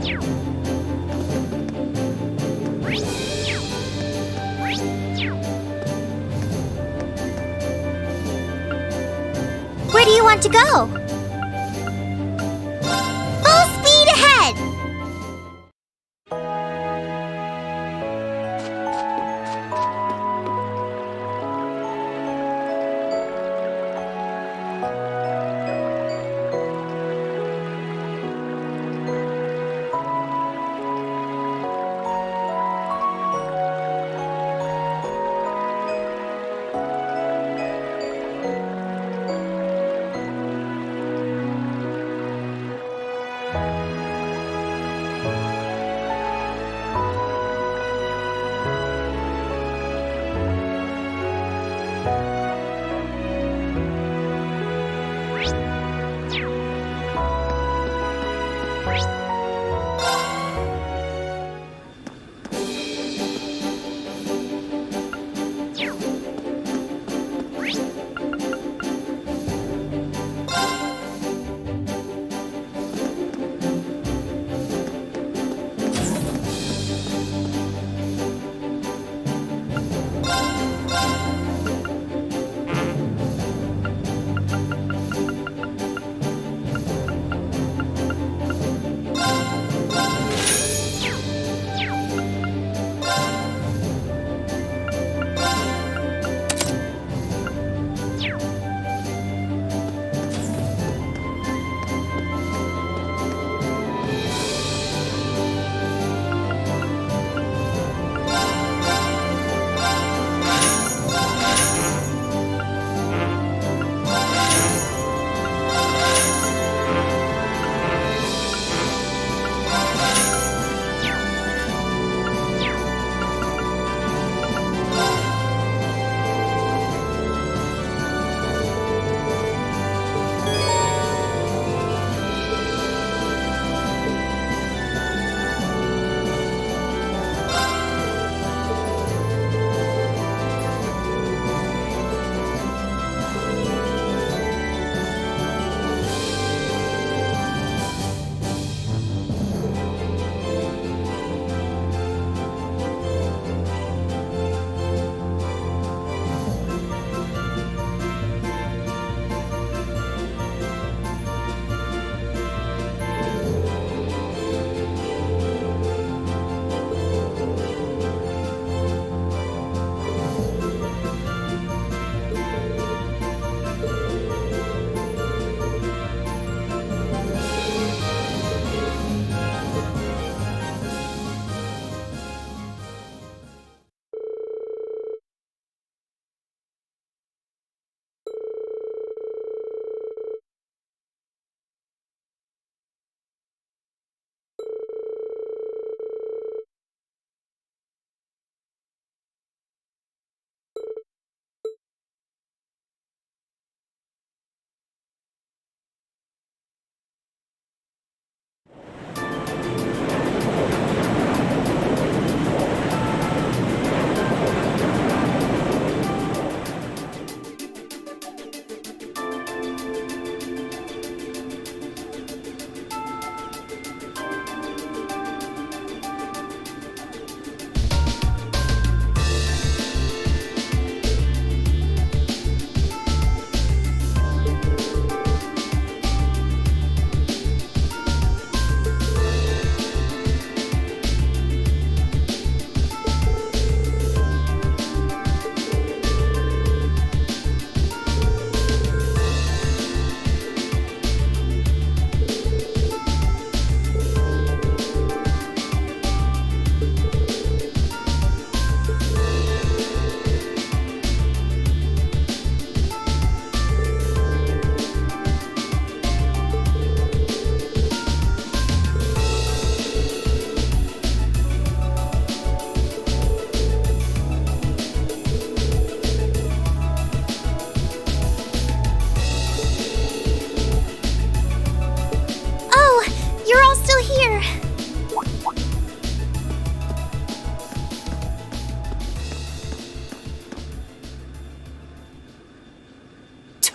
Where do you want to go? Full speed ahead!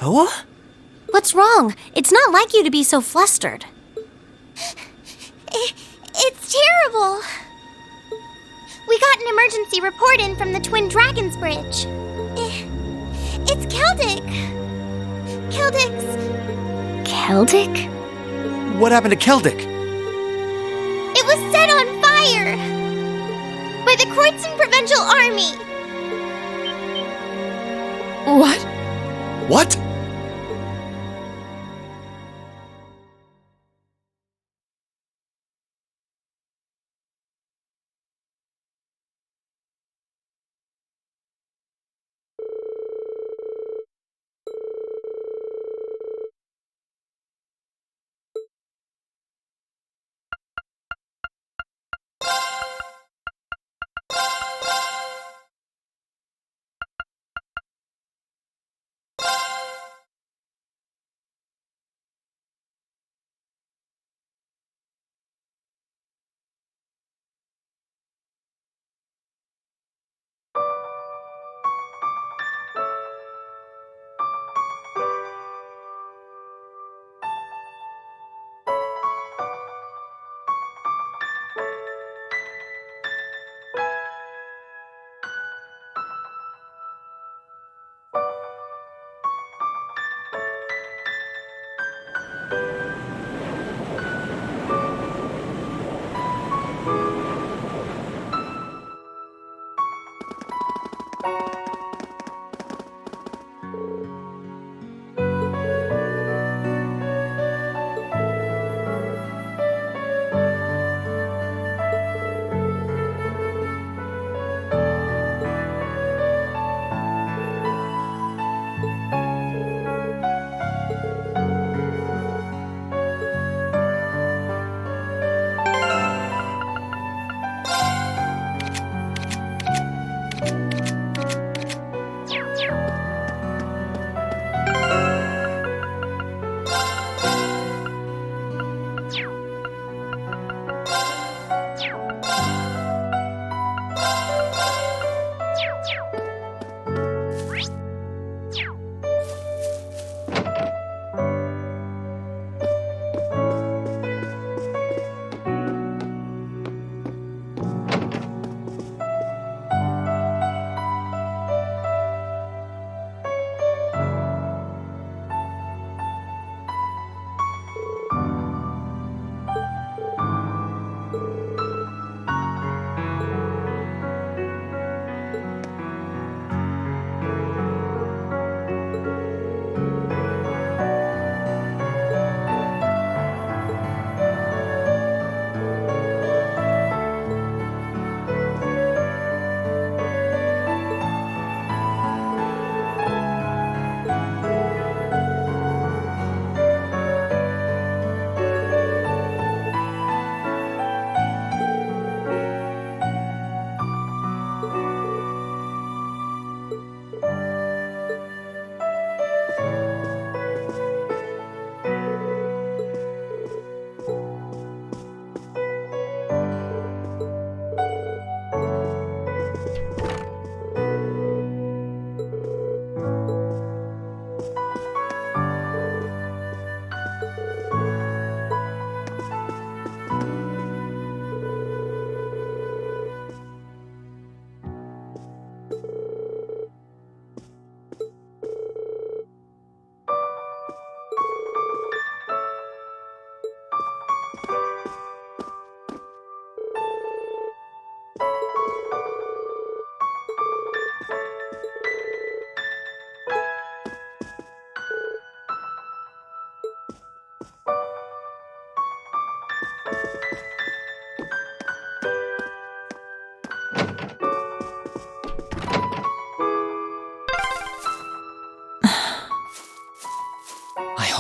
Towa? What's wrong? It's not like you to be so flustered. It's horrible. We got an emergency report in from the Twin Dragons Bridge. It's Celdic. Celdic? What happened to Celdic? It was set on fire by the Kreuzen provincial army. What? What?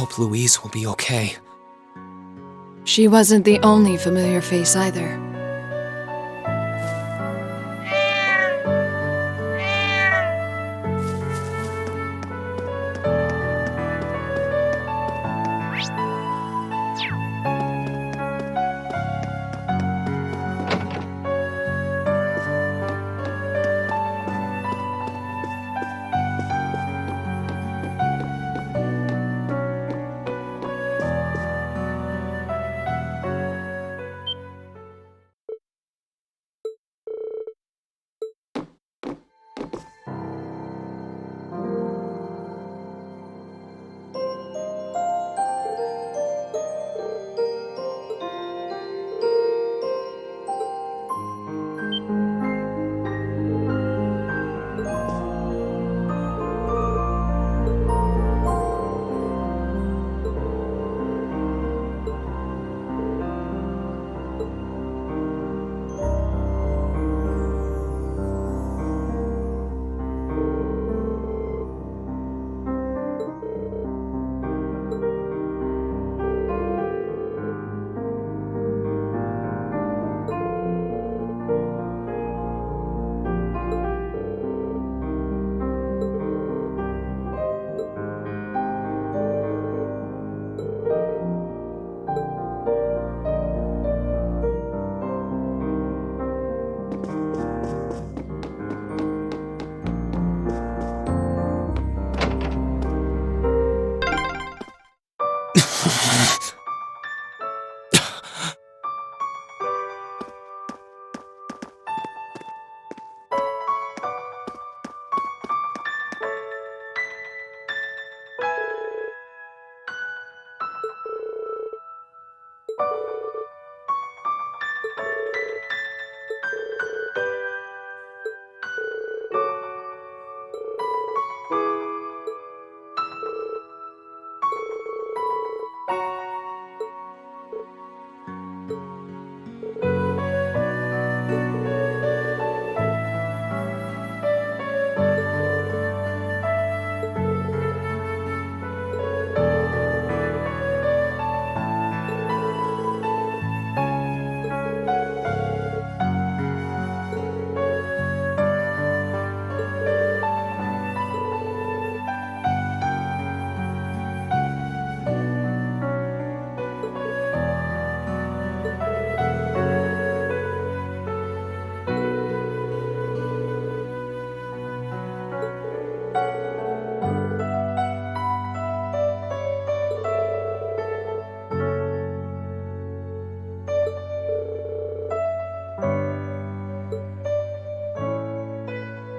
hope Louise will be okay. She wasn't the only familiar face either.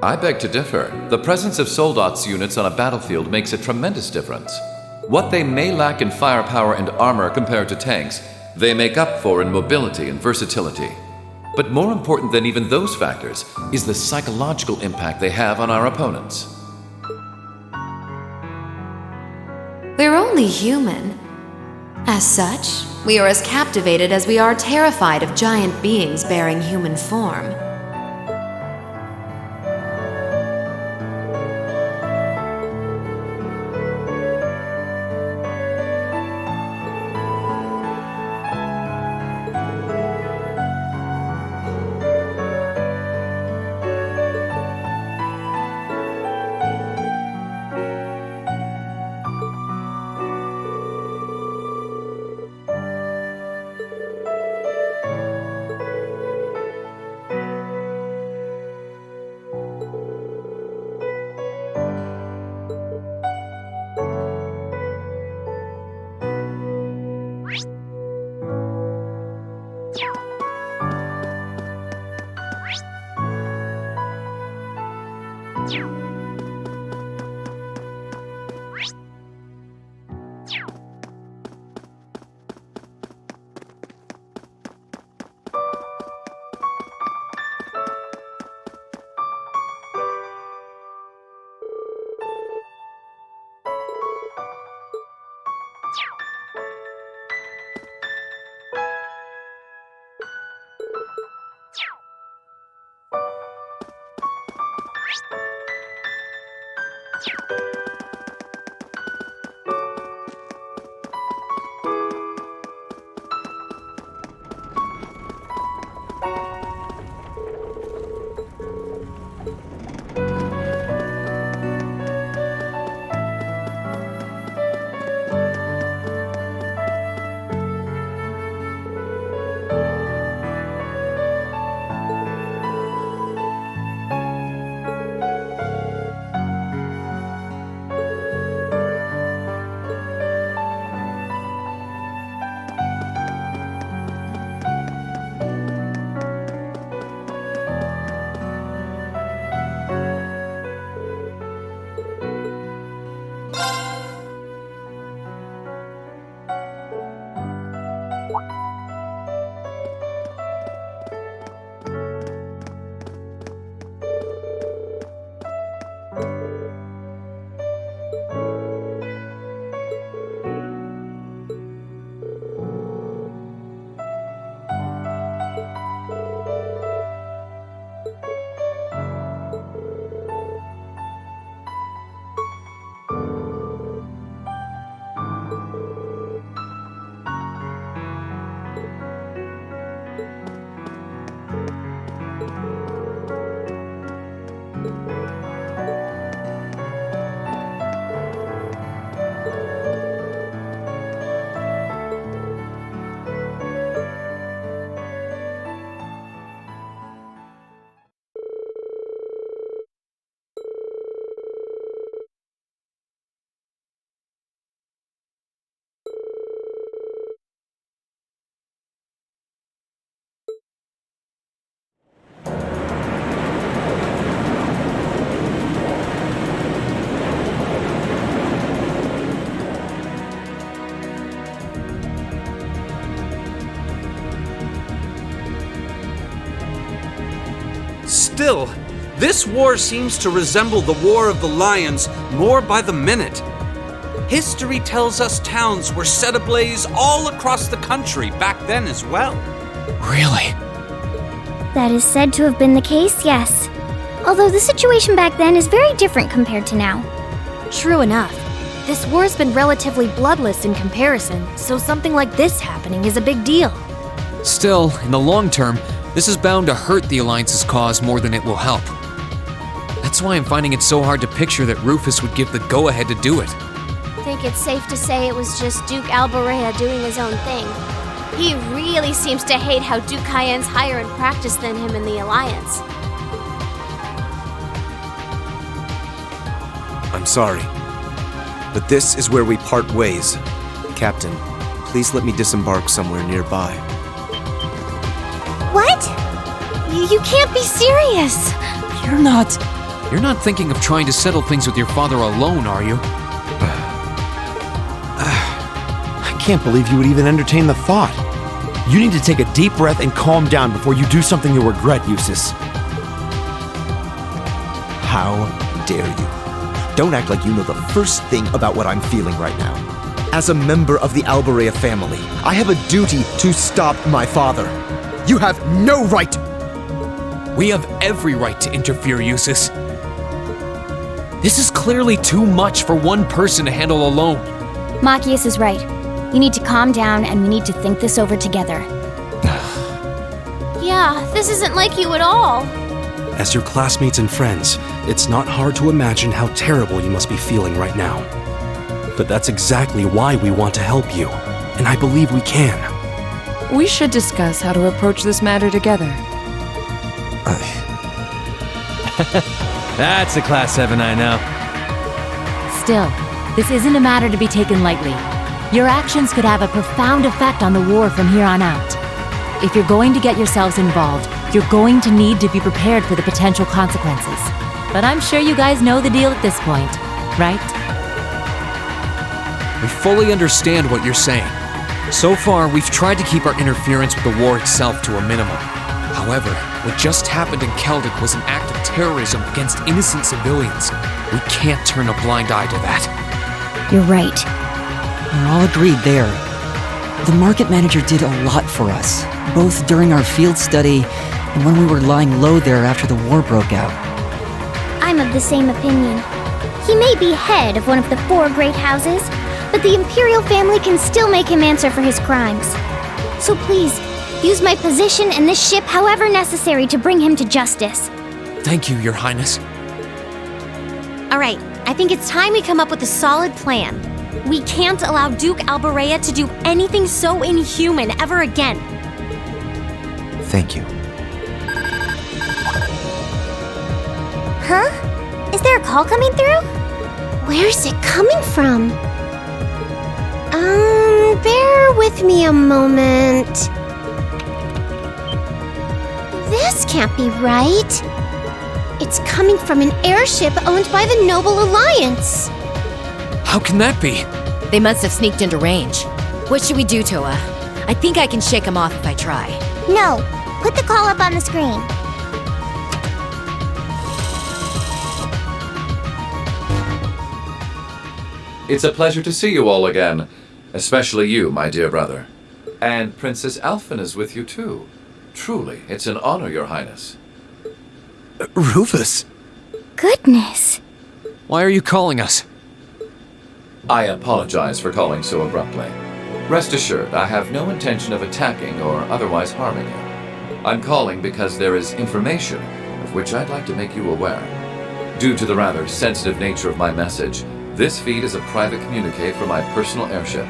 I beg to differ. The presence of Soldat's units on a battlefield makes a tremendous difference. What they may lack in firepower and armor compared to tanks, they make up for in mobility and versatility. But more important than even those factors is the psychological impact they have on our opponents. We're only human. As such, we are as captivated as we are terrified of giant beings bearing human form. Still, this war seems to resemble the War of the Lions more by the minute. History tells us towns were set ablaze all across the country back then as well. Really? That is said to have been the case, yes. Although the situation back then is very different compared to now. True enough. This war's been relatively bloodless in comparison, so something like this happening is a big deal. Still, in the long term, this is bound to hurt the Alliance's cause more than it will help. That's why I'm finding it so hard to picture that Rufus would give the go-ahead to do it. I think it's safe to say it was just Duke Albarea doing his own thing. He really seems to hate how Duke Cayenne's higher in practice than him in the Alliance. I'm sorry, but this is where we part ways. Captain, please let me disembark somewhere nearby. What? You can't be serious. You're not. You're not thinking of trying to settle things with your father alone, are you? I can't believe you would even entertain the thought. You need to take a deep breath and calm down before you do something you'll regret, Eustace. How dare you? Don't act like you know the first thing about what I'm feeling right now. As a member of the Albarea family, I have a duty to stop my father. You have no right! We have every right to interfere, Eustace. This is clearly too much for one person to handle alone. Machias is right. You need to calm down, and we need to think this over together. Yeah, this isn't like you at all. As your classmates and friends, it's not hard to imagine how terrible you must be feeling right now. But that's exactly why we want to help you, and I believe we can. We should discuss how to approach this matter together. That's a Class VII I know. Still, this isn't a matter to be taken lightly. Your actions could have a profound effect on the war from here on out. If you're going to get yourselves involved, you're going to need to be prepared for the potential consequences. But I'm sure you guys know the deal at this point, right? We fully understand what you're saying. So far, we've tried to keep our interference with the war itself to a minimum. However, what just happened in Celdic was an act of terrorism against innocent civilians. We can't turn a blind eye to that. You're right. We're all agreed there. The market manager did a lot for us, both during our field study and when we were lying low there after the war broke out. I'm of the same opinion. He may be head of one of the 4 great houses, but the Imperial family can still make him answer for his crimes. So please, use my position and this ship however necessary to bring him to justice. Thank you, Your Highness. All right, I think it's time we come up with a solid plan. We can't allow Duke Albarea to do anything so inhuman ever again. Thank you. Huh? Is there a call coming through? Where's it coming from? Bear with me a moment. This can't be right. It's coming from an airship owned by the Noble Alliance. How can that be? They must have sneaked into range. What should we do, Towa? I think I can shake them off if I try. No, put the call up on the screen. It's a pleasure to see you all again, especially you, my dear brother. And Princess Alphen is with you too. Truly, it's an honor, Your Highness. Rufus? Goodness. Why are you calling us? I apologize for calling so abruptly. Rest assured, I have no intention of attacking or otherwise harming you. I'm calling because there is information of which I'd like to make you aware. Due to the rather sensitive nature of my message, this feed is a private communique from my personal airship.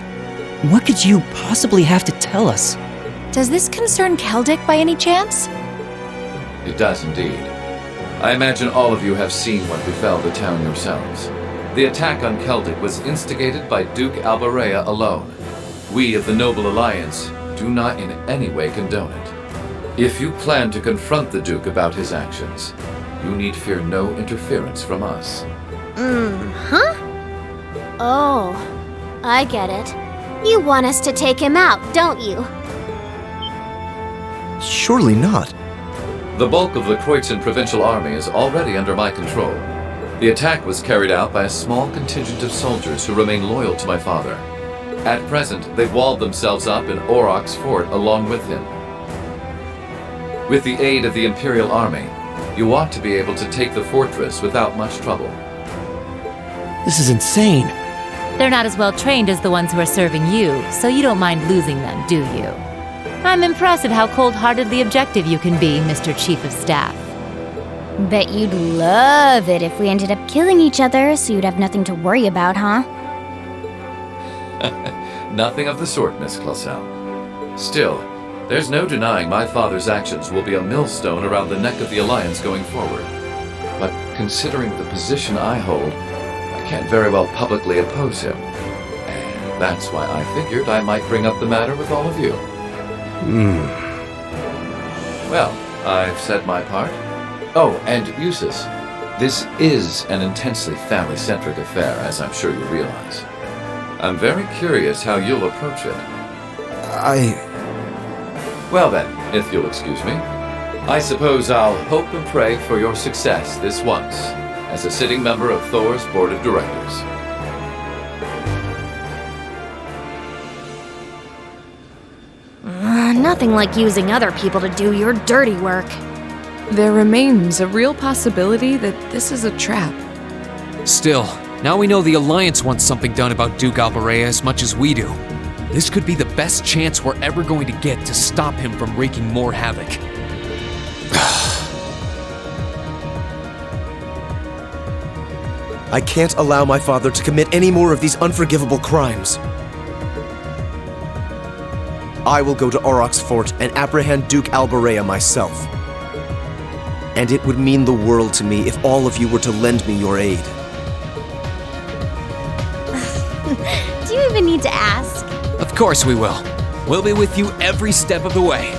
What could you possibly have to tell us? Does this concern Celdic by any chance? It does indeed. I imagine all of you have seen what befell the town yourselves. The attack on Celdic was instigated by Duke Albarea alone. We of the Noble Alliance do not in any way condone it. If you plan to confront the Duke about his actions, you need fear no interference from us. Huh? Oh, I get it. You want us to take him out, don't you? Surely not. The bulk of the Kreuzen provincial army is already under my control. The attack was carried out by a small contingent of soldiers who remain loyal to my father. At present, they've walled themselves up in Auroch's fort along with him. With the aid of the Imperial army, you ought to be able to take the fortress without much trouble. This is insane. They're not as well trained as the ones who are serving you, so you don't mind losing them, do you? I'm impressed at how cold-heartedly objective you can be, Mr. Chief of Staff. Bet you'd love it if we ended up killing each other, so you'd have nothing to worry about, huh? Nothing of the sort, Miss Clausel. Still, there's no denying my father's actions will be a millstone around the neck of the Alliance going forward. But considering the position I hold, I can't very well publicly oppose him. And that's why I figured I might bring up the matter with all of you. Well, I've said my part. Oh, and Eustace, This is an intensely family-centric affair, as I'm sure you realize. I'm very curious how you'll approach it. Well then, if you'll excuse me, I suppose I'll hope and pray for your success this once, as a sitting member of Thor's Board of Directors. Nothing like using other people to do your dirty work. There remains a real possibility that this is a trap. Still, now we know the Alliance wants something done about Duke Albarea as much as we do. This could be the best chance we're ever going to get to stop him from wreaking more havoc. I can't allow my father to commit any more of these unforgivable crimes. I will go to Auroch's fort and apprehend Duke Albarea myself. And it would mean the world to me if all of you were to lend me your aid. Do you even need to ask? Of course we will. We'll be with you every step of the way.